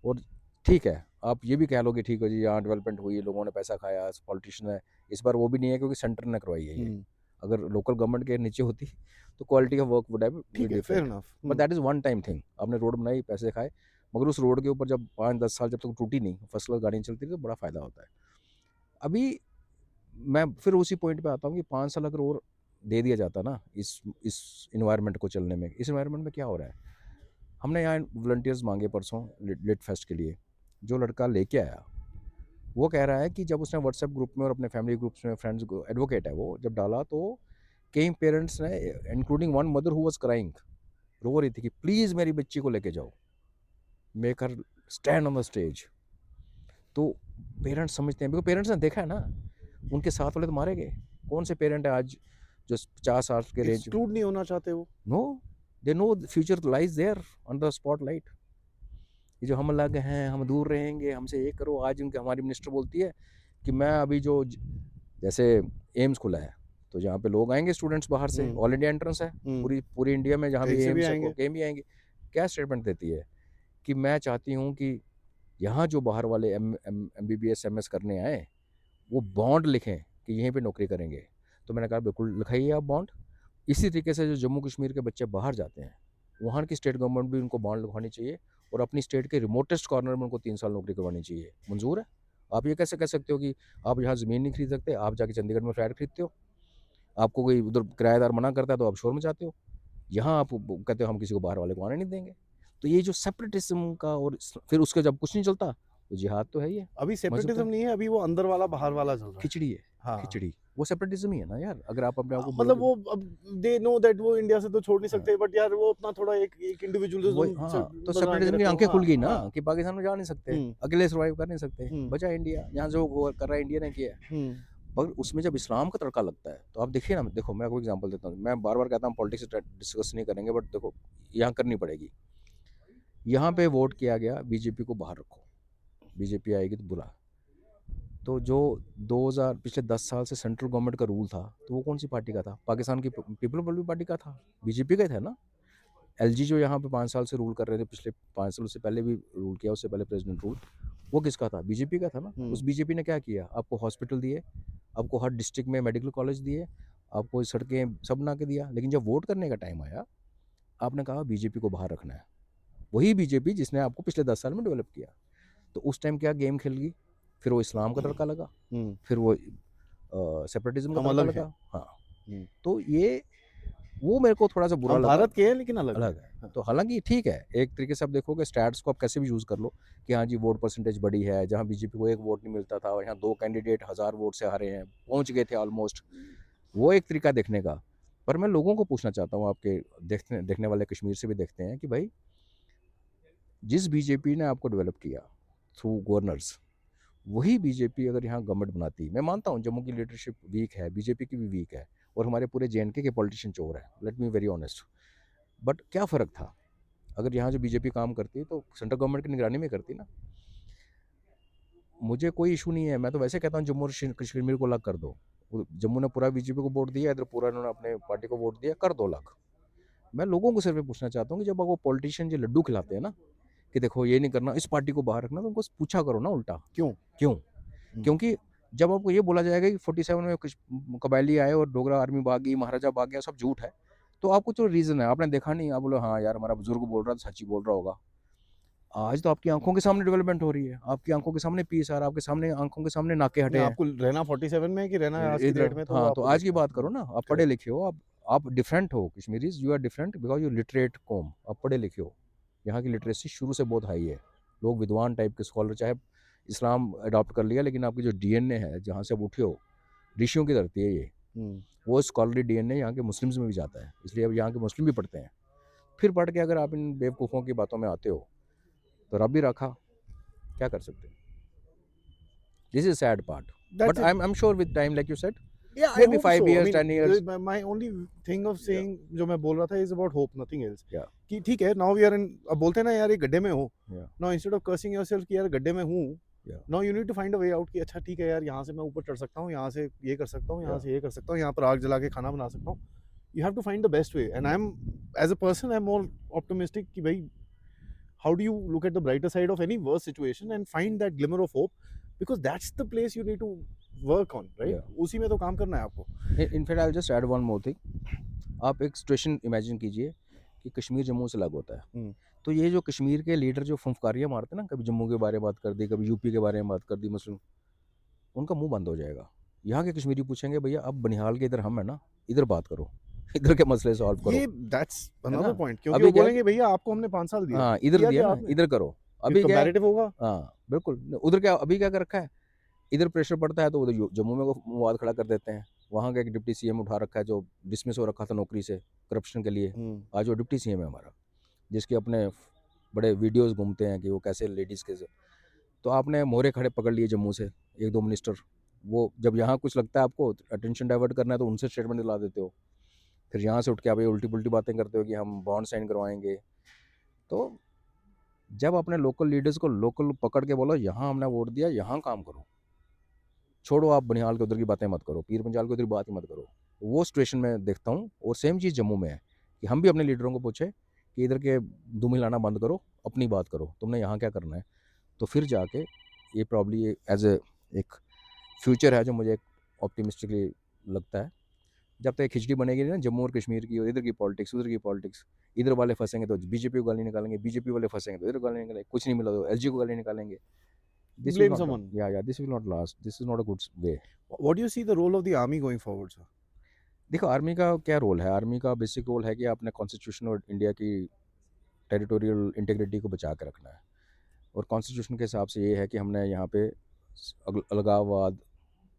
और ठीक है, आप ये भी कह लो कि ठीक है जी, यहाँ डेवलपमेंट हुई, लोगों ने पैसा खाया, पॉलिटिशियन है। इस बार वो भी नहीं है क्योंकि सेंटर ने करवाई है ये। अगर लोकल गवर्नमेंट के नीचे होती तो quality of work would have been different, but that is one time thing. आपने रोड बनाई, पैसे खाए, मगर उस रोड के ऊपर जब 5-10 साल जब तक टूटी नहीं, फर्स्ट क्लास गाड़ियाँ चलती थी, तो बड़ा फायदा होता है। अभी मैं फिर उसी पॉइंट पे आता हूँ कि 5 साल अगर और दे दिया जाता ना इस इन्वायरमेंट को चलने में। इस इन्वायरमेंट में क्या हो रहा है, हमने यहाँ वॉलंटियर्स मांगे परसों लिट फेस्ट के लिए। जो लड़का लेके आया वो कह रहा है कि जब उसने व्हाट्सएप ग्रुप में और अपने फैमिली ग्रुप्स में, फ्रेंड्स एडवोकेट है वो, जब डाला तो कई पेरेंट्स ने, including one mother who was crying, रो रही थी कि प्लीज़ मेरी बच्ची को लेके जाओ, make her stand on the stage. तो पेरेंट्स समझते हैं, क्योंकि पेरेंट्स ने देखा है ना, उनके साथ वाले तो मारे गए। कौन से पेरेंट है आज जो 50 साल के रेंज? एक्सक्लूड नहीं होना चाहते वो। No, they know future lies there under the spotlight. ये जो हम अलग हैं, हम दूर रहेंगे, हमसे ये करो। आज उनके, हमारी मिनिस्टर बोलती है कि मैं अभी जो जैसे एम्स खुला है, तो जहाँ पे लोग आएंगे स्टूडेंट्स बाहर से, ऑल इंडिया एंट्रेंस है पूरी पूरी इंडिया में, जहाँ भी कहीं से भी एम्स है आएंगे। कहीं भी आएंगे। क्या स्टेटमेंट देती है कि मैं चाहती हूँ कि यहाँ जो बाहर वाले MBBS MS करने आए वो बॉन्ड लिखें कि यहीं पे नौकरी करेंगे। तो मैंने कहा बिल्कुल लिखाइए आप बॉन्ड। इसी तरीके से जो जम्मू कश्मीर के बच्चे बाहर जाते हैं, वहाँ की स्टेट गवर्नमेंट भी उनको बॉन्ड लिखवानी चाहिए, और अपनी स्टेट के रिमोटेस्ट कॉर्नर में उनको 3 साल नौकरी करवानी चाहिए। मंजूर है? आप ये कैसे कह सकते हो कि आप यहाँ ज़मीन नहीं खरीद सकते, आप जाके चंडीगढ़ में फ्लैट खरीदते हो? आपको कोई उधर किराएदार मना करता है तो आप शोर मचाते हो। यहाँ आप कहते हो हम किसी को बाहर वाले को आने नहीं देंगे। तो ये जो सेपरेटिज्म का, और फिर उसके जब कुछ नहीं चलता तो जिहाद तो है ही है। अभी मज़हब सेपरेटिज्म तो नहीं है, अभी वो अंदर वाला बाहर वाला चल रहा है। खिचड़ी है, हाँ खिचड़ी। वो सेपरेटिज्म ही है ना यार, अगर आप अपने आप को मतलब बोलोगे। वो अब दे नो दैट वो इंडिया से तो छोड़ नहीं हाँ, सकते, बट यार वो अपना थोड़ा एक एक वो इंडिविजुअलिज्म हाँ, तो बना के सेपरेटिज्म की रखो। आंखें हाँ खुल गई ना हाँ। कि पाकिस्तान में जा नहीं सकते, हम्म अकेले सर्वाइव कर नहीं सकते, हम्म बचा इंडिया। यहाँ जो कर रहा है इंडिया ने किया है। हम्म पर उसमें जब इस्लाम का तड़का लगता है तो आप देखिए ना, देखो मैं आपको एग्जांपल देता हूँ। मैं बार बार कहता हूँ पॉलिटिक्स डिस्कस नहीं करेंगे, बट देखो यहाँ करनी पड़ेगी। यहाँ पे वोट किया गया बीजेपी को बाहर रखो, बीजेपी आएगी तो बुरा। तो जो 2000 पिछले 10 साल से सेंट्रल गवर्नमेंट का रूल था, तो वो कौन सी पार्टी का था? पाकिस्तान की पीपल पार्टी का था, बीजेपी का था ना। LG जो यहाँ पे 5 साल से रूल कर रहे थे, पिछले 5 साल से पहले भी रूल किया, उससे पहले प्रेसिडेंट रूल, वो किसका था? बीजेपी का था ना। उस बीजेपी ने क्या किया? आपको हॉस्पिटल दिए, आपको हर डिस्ट्रिक्ट में मेडिकल कॉलेज दिए, आपको सड़कें सब बना के दिया। लेकिन जब वोट करने का टाइम आया, आपने कहा बीजेपी को बाहर रखना है। वही बीजेपी जिसने आपको पिछले 10 साल में डेवलप किया। तो उस टाइम क्या गेम खेल गई? फिर वो इस्लाम का तड़का लगा, फिर वो सेपरेटिज्म का हम तड़का अलग लगा। हैं। हाँ, तो ये वो मेरे को थोड़ा सा बुरा हम लगा। भारत के हैं लेकिन अलग अलग है। है। तो हालांकि ठीक है, एक तरीके से आप देखोगे स्टैट्स को आप कैसे भी यूज़ कर लो कि हाँ जी वोट परसेंटेज बढ़ी है, जहाँ बीजेपी को 1 वोट नहीं मिलता था, यहाँ 2 कैंडिडेट 1000 वोट से हारे हैं, पहुँच गए थे ऑलमोस्ट। वो एक तरीका देखने का। पर मैं लोगों को पूछना चाहता हूँ, आपके देखने वाले कश्मीर से भी देखते हैं कि भाई, जिस बीजेपी ने आपको डेवलप किया थ्रू गवर्नर्स, वही बीजेपी अगर यहाँ गवर्नमेंट बनाती, मैं मानता हूँ जम्मू की लीडरशिप वीक है, बीजेपी की भी वीक है, और हमारे पूरे JNK के पॉलिटिशियन चोर है, let me very honest. But क्या फ़र्क था? अगर यहाँ जो बीजेपी काम करती तो सेंट्रल गवर्नमेंट की निगरानी में करती ना। मुझे कोई इशू नहीं है, मैं तो वैसे कहता हूँ जम्मू और कश्मीर को अलग कर दो। जम्मू ने पूरा बीजेपी को वोट दिया, इधर पूरा इन्होंने अपने पार्टी को वोट दिया, कर दो अलग। मैं लोगों को सिर्फ ये पूछना चाहता हूँ कि जब वो पॉलिटिशियन जो लड्डू खिलाते हैं ना कि देखो ये नहीं करना, इस पार्टी को बाहर रखना, तो उनको पूछा करो ना उल्टा, क्यों? क्योंकि जब आपको ये बोला जाएगा कि 47 में कुछ कबायली आए और डोगरा आर्मी भाग गई, महाराजा भाग गया, सब झूठ है, तो आपको जो रीज़न है आपने देखा नहीं, आप बोलो हाँ यार हमारा बुजुर्ग बोल रहा था, सच्ची बोल रहा होगा। आज तो आपकी आंखों के सामने डेवलपमेंट हो रही है, आपकी आंखों के सामने पीस आ रहा है, आपके सामने आंखों के सामने नाके हटे हैं। आपको रहना 47 में है कि रहना है आज की इधर डेट में, तो हाँ, तो आपको आज की देखना बात है। करो ना, आप पढ़े लिखे हो, आप डिफरेंट हो Kashmiris, you are different because you literate कौम, आप पढ़े लिखे हो। यहाँ की लिटरेसी शुरू से बहुत हाई है, लोग विद्वान टाइप के स्कॉलर, चाहे इस्लाम अडॉप्ट कर लिया, लेकिन आपकी जो DNA है, जहाँ से आप उठे हो, ऋषियों की धरती है ये, वो स्कॉलरी DNA यहाँ के मुस्लिम्स में भी जाता है, इसलिए अब यहाँ के मुस्लिम भी पढ़ते हैं। फिर पढ़ के अगर आप इन बेवकूफ़ों की बातों में आते हो तो रब भी रखा, क्या कर सकते हैं? This is sad part, but I am sure with time, like you said, Yeah, I maybe hope 5 so. I years mean, 10 years. my only thing of saying जो मैं बोल रहा था is about hope, nothing else. Yeah. कि ठीक है, now we are in, अब बोलते हैं ना यार ये गड्ढे में हो, Yeah. now instead of cursing yourself कि यार गड्ढे में हूँ, Yeah. now you need to find a way out कि अच्छा ठीक है यार, यहाँ से मैं ऊपर चढ़ सकता हूँ, यहाँ से ये कर सकता हूँ, यहाँ Yeah. से ये कर सकता हूँ, यहाँ पर आग जला के खाना बना सकता हूँ. You have to find the best way, and I'm, as a person, I'm more optimistic कि भाई, how do you look at the brighter side of any worse situation and find that glimmer of hope, because that's the place you need to work on, right? Yeah. उसी में तो काम करना है आपको. In fact, I'll just add one more thing. आप एक situation imagine कीजिए कि कश्मीर जम्मू से अलग होता है, तो ये जो कश्मीर के लीडर जो फुंफकारियाँ मारते हैं ना, कभी जम्मू के बारे में बात कर दी, कभी यूपी के बारे में बात कर दी, मुस्लिम, उनका मुंह बंद हो जाएगा। यहाँ के कश्मीरी पूछेंगे भैया अब बनिहाल के इधर हम है ना, इधर बात करो, इधर के मसले सॉल्व करो, ये दैट्स है ना? अनदर पॉइंट, क्योंकि अभी वो क्या है बोलेंगे भैया आपको हमने 5 साल दिया, हाँ, इधर किया दिया क्या ना, आपने? इधर करो। फिर अभी क्या है कंपैरेटिव होगा। हाँ, बिल्कुल। उधर क्या अभी क्या कर रखा है, इधर प्रेशर पड़ता है तो उधर जम्मू में को विवाद खड़ा कर देते हैं। वहाँ का एक डिप्टी सीएम उठा रखा है जो डिसमिस हो रखा था नौकरी से करप्शन के लिए। आज वो डिप्टी सीएम है हमारा, जिसके अपने बड़े वीडियोस घूमते हैं कि वो कैसे लेडीज़ के तो आपने मोहरे खड़े पकड़ लिए जम्मू से, एक दो मिनिस्टर। वो जब यहाँ कुछ लगता है आपको अटेंशन डाइवर्ट करना है तो उनसे स्टेटमेंट दिला देते हो, फिर यहाँ से उठ के आप ये उल्टी पुल्टी बातें करते हो कि हम बॉन्ड साइन करवाएंगे। तो जब अपने लोकल लीडर्स को लोकल पकड़ के बोलो यहाँ हमने वोट दिया, यहाँ काम करो, छोड़ो आप बनिहाल के उधर की बातें मत करो, पीर पंजाल के उधर की बात ही मत करो। वो सिचुएशन में देखता हूँ। और सेम चीज़ जम्मू में है कि हम भी अपने लीडरों को पूछे कि इधर के दुम हिलाना बंद करो, अपनी बात करो, तुमने यहाँ क्या करना है। तो फिर जाके ये प्रॉब्ली एज ए एक फ्यूचर है जो मुझे ऑप्टिमिस्टिकली लगता है। जब तक खिचड़ी बनेगी ना जम्मू और कश्मीर की, और इधर की पॉलिटिक्स उधर की पॉलिटिक्स, इधर वाले फंसेंगे तो बीजेपी को गाली निकालेंगे, बीजेपी वाले फंसेंगे तो इधर गाली निकालेंगे, कुछ नहीं मिला तो एलजी को गाली निकालेंगे। This will Blame not someone. This will not last, this is not a good way. What do you see the role of the army going forward, sir? देखो आर्मी का क्या रोल है, आर्मी का basic role है कि आपने constitution और India की टेरिटोरियल इंटीग्रिटी को बचा के रखना है। और कॉन्स्टिट्यूशन के हिसाब से ये है कि हमने यहाँ पे अलगाववाद,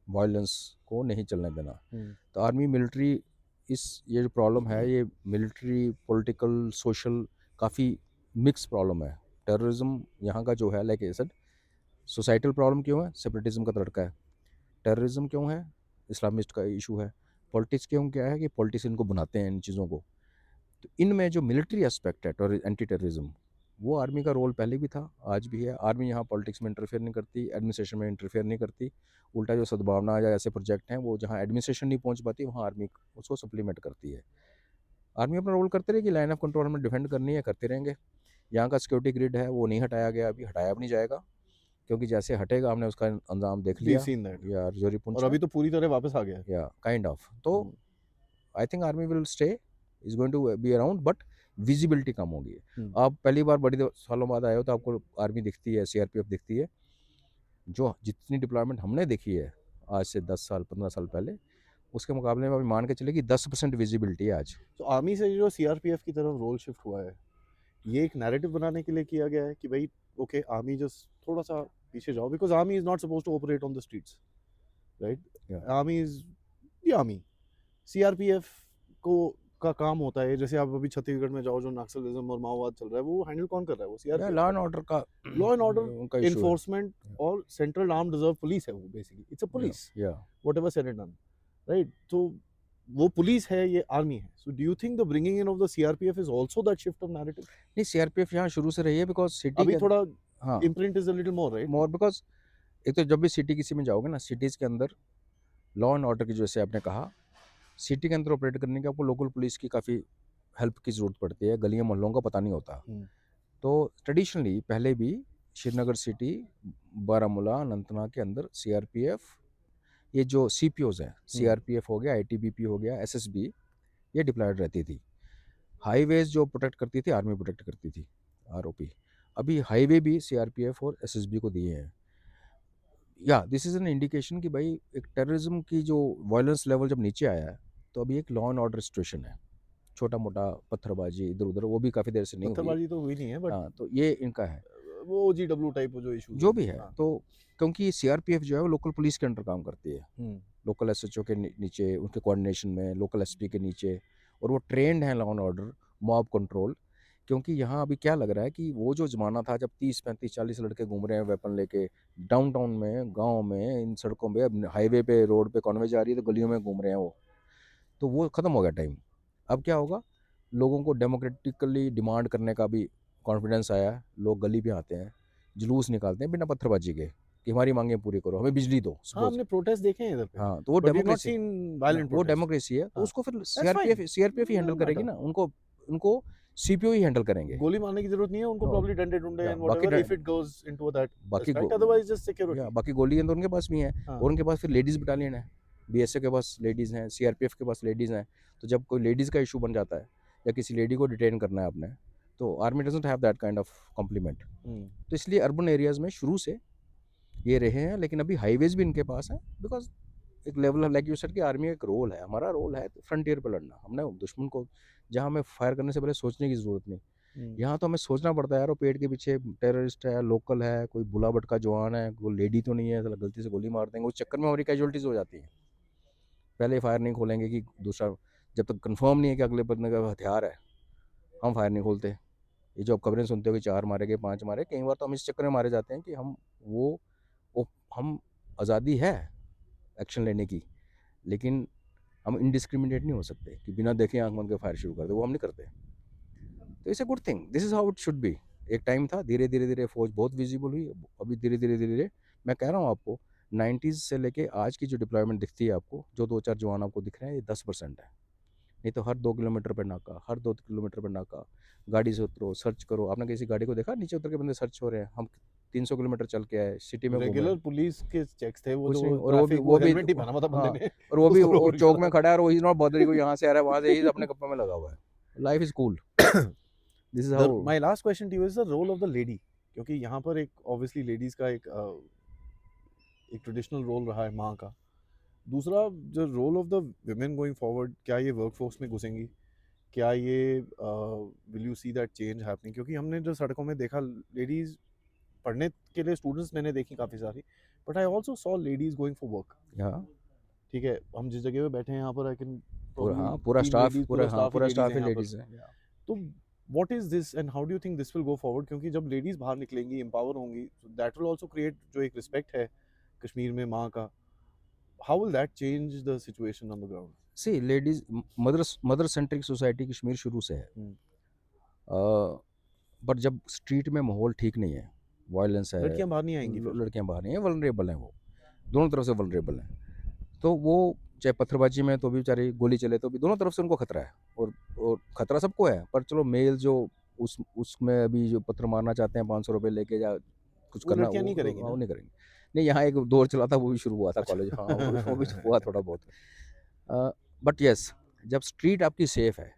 वायलेंस को नहीं चलने देना। तो आर्मी मिलिट्री ये जो प्रॉब्लम है ये मिलिट्री पॉलिटिकल सोशल काफ़ी मिक्स प्रॉब्लम है। टेररिज्म यहाँ का जो है like a said, societal problem क्यों है, सेपरेटिज्म का तड़का है। टेररिज्म क्यों है, इस्लामिस्ट का इशू है। पॉलिटिक्स क्यों क्या है कि पॉलिटिशियन को बनाते हैं इन चीज़ों को। तो इनमें जो मिलिट्री एस्पेक्ट है एंटी टेररिज्म, वो आर्मी का रोल पहले भी था, आज भी है। आर्मी यहाँ पॉलिटिक्स में इंटरफेयर नहीं करती, एडमिनिस्ट्रेशन में इंटरफेयर नहीं करती। उल्टा जो सद्भावना या ऐसे प्रोजेक्ट हैं वो जहाँ एडमिनिस्ट्रेशन नहीं पहुँच पाती वहाँ आर्मी उसको सप्लीमेंट करती है। आर्मी अपना रोल करते रहेगी, लाइन ऑफ कंट्रोल में डिफेंड करनी है, करते रहेंगे। यहाँ का सिक्योरिटी ग्रिड है वो नहीं हटाया गया, अभी हटाया भी नहीं जाएगा, क्योंकि जैसे हटेगा हमने उसका अंजाम देख We've लिया। seen that. या जोरी और पुंछ अभी तो पूरी तरह वापस आ गया है। या काइंड ऑफ। तो I think army will stay, is going to be around, but visibility कम होगी। आप पहली बार बड़ी सालों बाद आए हो तो आपको आर्मी दिखती है, सीआरपीएफ दिखती है। जो जितनी डिप्लॉयमेंट हमने देखी है आज से 10 साल 15 साल पहले, उसके मुकाबले में अभी मान के चले कि 10% विजिबिलिटी है आज। तो आर्मी से जो सीआरपीएफ की तरफ रोल शिफ्ट हुआ है, ये एक नैरेटिव बनाने के लिए किया गया है कि भाई ओके आर्मी जस्ट थोड़ा सा पीछे जाओ, because army is not suppose to operate on the streets, right? Army is the army. CRPF को का काम होता है, जैसे आप अभी छत्तीसगढ़ में जाओ जो नक्सलिज्म और माओवाद चल रहा है वो हैंडल कौन कर रहा है? वो सीआरपीएफ। लॉ एंड ऑर्डर का, लॉ एंड ऑर्डर उनका issue है। इन्फोर्समेंट और सेंट्रल आर्म्ड रिजर्व पुलिस है वो, basically it's a police, whatever said and done, right? तो वो पुलिस है, ये आर्मी है। So do you think the bringing in of the CRPF is also that shift of narrative? नहीं, CRPF यहाँ शुरू से रही है बिकॉज सिटी अभी थोड़ा हाँ imprint is a little more, right? More because एक तो जब भी सिटी किसी में जाओगे ना, सिटीज़ के अंदर लॉ एंड ऑर्डर की, जैसे आपने कहा, सिटी के अंदर ऑपरेट करने के आपको लोकल पुलिस की काफ़ी हेल्प की ज़रूरत पड़ती है, गलियों मोहल्लों का पता नहीं होता। तो ट्रेडिशनली पहले भी श्रीनगर सिटी, बारामूला, अनंतनाग के अंदर सीआरपीएफ, ये जो सीपीओज हैं, सीआरपीएफ हो गया, आईटीबीपी हो गया, एसएसबी, ये डिप्लॉयड रहती थी। हाईवेज जो प्रोटेक्ट करती थी आर्मी प्रोटेक्ट करती थी, आरओपी। अभी हाईवे भी सीआरपीएफ और एसएसबी को दिए हैं। या दिस इज़ एन इंडिकेशन कि भाई एक टेररिज्म की जो वायलेंस लेवल जब नीचे आया है तो अभी एक लॉ एंड ऑर्डर सिचुएशन है। छोटा मोटा पत्थरबाजी इधर उधर वो भी काफ़ी देर से नहीं हुई। पत्थरबाजी तो हुई नहीं है, बट हाँ, तो ये इनका है, वो ओजीडब्ल्यू टाइप जो इशू जो भी है। तो क्योंकि सीआरपीएफ जो है वो लोकल पुलिस के अंडर काम करती है, लोकल एसएचओ के नीचे, उनके कोऑर्डिनेशन में, लोकल एसपी के नीचे, और वो ट्रेंड है law and order, mob control. क्योंकि यहाँ अभी क्या लग रहा है कि वो जो ज़माना था जब 30 35 40 लड़के घूम रहे हैं वेपन लेके डाउनटाउन में, गांव में, इन सड़कों पे, अब हाईवे पे, रोड पे कॉन्वे जा रही है तो गलियों में घूम रहे हैं वो ख़त्म हो गया टाइम। अब क्या होगा, लोगों को डेमोक्रेटिकली डिमांड करने का भी कॉन्फिडेंस आया है, लोग गली पे आते हैं, जुलूस निकालते हैं बिना पत्थरबाजी के कि हमारी मांगें पूरी करो, हमें बिजली दो। हाँ, हमने प्रोटेस्ट देखे हैं इधर पे। हाँ, तो वो डेमोक्रेसी, वो डेमोक्रेसी है। तो उसको फिर सीआरपीएफ ही हैंडल करेगी ना, उनको सीपीओ ही हैंडल करेंगे। गोली मारने की जरूरत नहीं है उनको, प्रॉब्ली डंडे डुंडे and whatever if it goes into that, बाकी अदरवाइज जस्ट सिक्योरिटी। बाकी गोली तो उनके पास भी है, और उनके पास फिर लेडीज बटालियन है, बीएसएफ के पास लेडीज़ हैं, सीआरपीएफ के पास लेडीज़ हैं। तो जब कोई लेडीज़ का इशू बन जाता है या किसी लेडी को डिटेन करना है आपने, तो army doesn't have that kind of compliment. तो इसलिए अर्बन एरियाज़ में शुरू से ये रहे हैं, लेकिन अभी हाईवेज भी इनके पास है बिकॉज एक लेवल है, लाइक यू सेड कि आर्मी का एक रोल है, हमारा रोल है फ्रंटियर पे लड़ना। हमने दुश्मन को जहाँ हमें फायर करने से पहले सोचने की ज़रूरत नहीं, यहाँ तो हमें सोचना पड़ता है यार वो पेड़ के पीछे टेररिस्ट है, लोकल है, कोई बुला भटका जवान है, कोई लेडी तो नहीं है, साला गलती से गोली मार देंगे, उस चक्कर में हमारी कैजुअलिटीज़ हो जाती हैं। पहले फायर नहीं खोलेंगे कि दूसरा, जब तक कंफर्म नहीं है कि अगले बंदे का हथियार है, हम फायर नहीं खोलते। ये जो आप खबरें सुनते हो कि 4 मारे गए, 5 मारे, कई बार तो हम इस चक्कर में मारे जाते हैं कि वो हम आज़ादी है एक्शन लेने की, लेकिन हम इनडिस्क्रिमिनेट नहीं हो सकते कि बिना देखे आंख बंद के फायर शुरू कर दे, वो हम नहीं करते। तो it's a good thing, this is how it should be. एक टाइम था, धीरे धीरे धीरे फौज बहुत विजिबल हुई, अभी धीरे धीरे धीरे धीरे मैं कह रहा हूँ आपको 90s से लेके आज की जो डिप्लॉयमेंट दिखती है आपको, जो 2-4 जवान आपको दिख रहे हैं, ये 10% है। नहीं तो हर 2 किलोमीटर पे नाका, हर 2 किलोमीटर पे नाका, गाड़ी से उतरो, सर्च करो। आपने किसी गाड़ी को देखा नीचे उतर के बंदे सर्च हो रहे हैं? हम 300 किलोमीटर चल के आए, सिटी में घूमे, रेगुलर पुलिस के चेक्स थे वो, कुछ जो नहीं। और ट्रैफिक वो हेलमेट ही पहना हुआ था बंदे हाँ, ने और वो भी उसको रोक वो चौक लिया। में खड़ा है और वो इज नॉट बॉदरिंग, को यहाँ से आ रहा है, वहाँ से, ही अपने कपड़े में लगा हुआ है। Life is cool, this is how. My last question to you is the role of the lady, क्योंकि यहाँ पर एक ऑब्वियसली लेडीज का एक ट्रेडिशनल रोल रहा है माँ का। दूसरा, जो role of the women going forward, क्या ये वर्कफोर्स में घुसेंगी? क्या ये will you see that change happening? क्योंकि हमने जो सड़कों में देखा, लेडीज पढ़ने के लिए स्टूडेंट्स मैंने देखी काफ़ी सारी, but I also saw ladies going for work. हाँ, ठीक है, हम जिस जगह पे बैठे हैं यहाँ पर, आई कैन पूरा, probably हाँ, पूरा 3 स्टाफ, ladies, पूरा, हाँ, पूरा पूरा स्टाफ स्टाफ ही ही लेडीज है यहाँ लेडीज पर। है। तो what is this and how do you think this will go forward? क्योंकि जब लेडीज बाहर निकलेंगी, एम्पावर होंगी, दैट विल आल्सो क्रिएट जो एक रिस्पेक्ट है कश्मीर में माँ का, how will that change the situation on the ground? See ladies, mother centric society Kashmir शुरू से है, बट जब स्ट्रीट में माहौल ठीक नहीं है, वायलेंस है, लड़कियां बाहर नहीं आएंगी फिर। लड़कियां बाहर नहीं है, वल्नरेबल हैं, वो दोनों तरफ से वल्नरेबल हैं। तो वो चाहे पत्थरबाजी में तो भी बेचारी गोली चले तो भी दोनों तरफ से उनको खतरा है, और खतरा सबको है। पर चलो मेल जो उसमें अभी जो पत्थर मारना चाहते हैं 500 रुपये लेके, या कुछ वो करना, लड़कियां नहीं करेंगी वो ना। नहीं करेंगे। नहीं, यहाँ एक दौर चला था, वो भी शुरू हुआ था अच्छा। कॉलेज, हाँ, वो भी हुआ थोड़ा बहुत। बट यस, जब स्ट्रीट आपकी सेफ है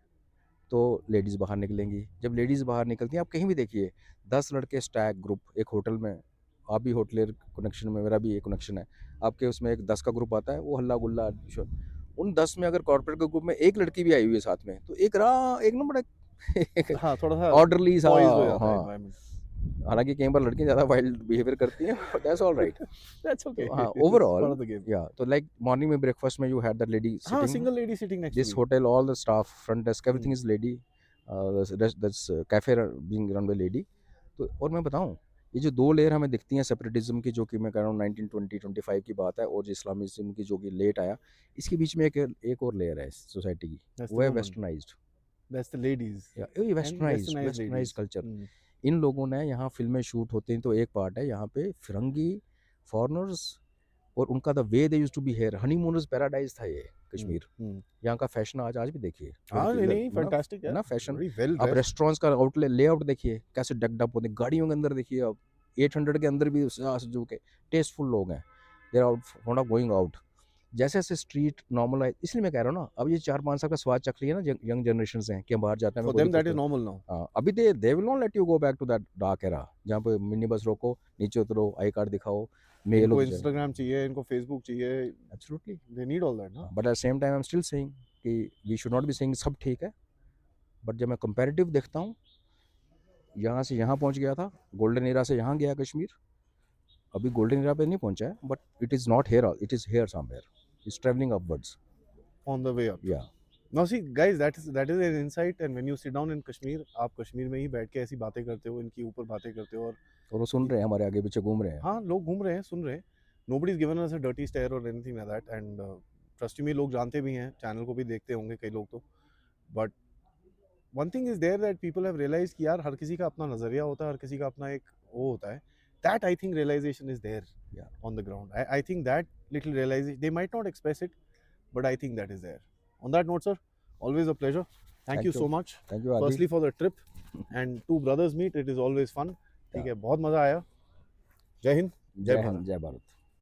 तो लेडीज़ बाहर निकलेंगी। जब लेडीज़ बाहर निकलती हैं, आप कहीं भी देखिए 10 लड़के स्टैक ग्रुप एक होटल में, आप भी होटलियर कनेक्शन में, मेरा भी एक कनेक्शन है, आपके उसमें एक 10 का ग्रुप आता है, वो हल्ला गुल्ला, उन 10 में अगर कॉर्पोरेट के ग्रुप में एक लड़की भी आई हुई है साथ में, तो एक ना बड़ा हाँ, थोड़ा सा ऑर्डरली सा, पॉइज्ड हो जाता है हाँ। एनवायरनमेंट। हालांकि कई बार लड़कियां ज़्यादा वाइल्ड बिहेवियर करती हैं, but that's all right. That's okay, तो हाँ, it's overall, part of the game. या तो लाइक मॉर्निंग में ब्रेकफास्ट में यू हैड दैट लेडी हाँ, sitting, single lady sitting next to this me. hotel, all the staff, front desk, everything is lady, that's cafe being run by lady। तो और मैं बताऊं, ये जो 2 लेयर हमें दिखती हैं सेपरेटिज्म की, जो कि मैं कह रहा हूँ 1920-25 की बात है, और जो इस्लामिज्म की जो कि लेट आया, इसके बीच में एक और लेयर है इस सोसाइटी की, That's वो the है woman. Westernised, That's the ladies या and westernised westernized ladies. Westernised culture. Hmm. इन लोगों ने, यहाँ फिल्में शूट होती हैं तो एक पार्ट है यहाँ पे फिरंगी फॉरनर्स, और उनका the way they used to be here, honeymooners paradise था ये कश्मीर। यहाँ का फैशन आज भी देखिए, हाँ, नहीं, है ना, fantastic है ना यार, फैशन। very well आप dressed. रेस्टोरेंट्स का आउटलेट लेआउट देखिए कैसे डक्ड अप होते हैं, गाड़ियों के अंदर देखिए आप, 800 के अंदर भी जो के टेस्टफुल लोग हैं, they are out for going out. जैसे जैसे स्ट्रीट नॉर्मल है, इसलिए मैं कह रहा हूँ ना, अब ये 4-5 साल का स्वाद चख लिया ना यंग जनरेशन हैं कि हम बाहर जाते हैं, For हमें कोई them that दिक्कत is नहीं। normal now. हाँ, अभी they will not let you go back to that dark era, जहाँ पे मिनी बस रोको, नीचे उतरो, आई कार्ड दिखाओ, मेल इनको हो, Instagram चाहिए, इनको Facebook चाहिए, absolutely. they need all that ना। But at same time I am still saying कि we should not be saying सब ठीक है, बट जब मैं कंपैरेटिव देखता हूँ, यहाँ से यहाँ पहुँच गया था, गोल्डन एरा से यहाँ गया कश्मीर, अभी गोल्डन एरा पे नहीं पहुँचा है, but it is not here, it is here somewhere, it's travelling upwards. On the way up. या Now see guys, that is an insight, and when you sit down in Kashmir, आप कश्मीर में ही बैठ के ऐसी बातें करते हो, इनकी ऊपर बातें करते हो, और वो सुन रहे हैं, हमारे आगे पीछे घूम रहे हैं। हाँ, लोग घूम रहे हैं, सुन रहे हैं। Nobody's given us a dirty stare or anything like that, and trust me, लोग जानते भी हैं, चैनल को भी देखते होंगे कई लोग तो, but one thing is there that people have realized कि यार हर किसी का अपना नज़रिया होता है, हर किसी का अपना एक वो होता है, that I think realization is there on the ground. I think that little realization, they might not express it, but I think that is there. On that note, sir, always a pleasure. Thank you so much. Thank you आदि। Firstly for the trip, and two brothers meet, it is always fun. ठीक है, बहुत मज़ा आया। जय हिंद, जय भारत। जय भारत।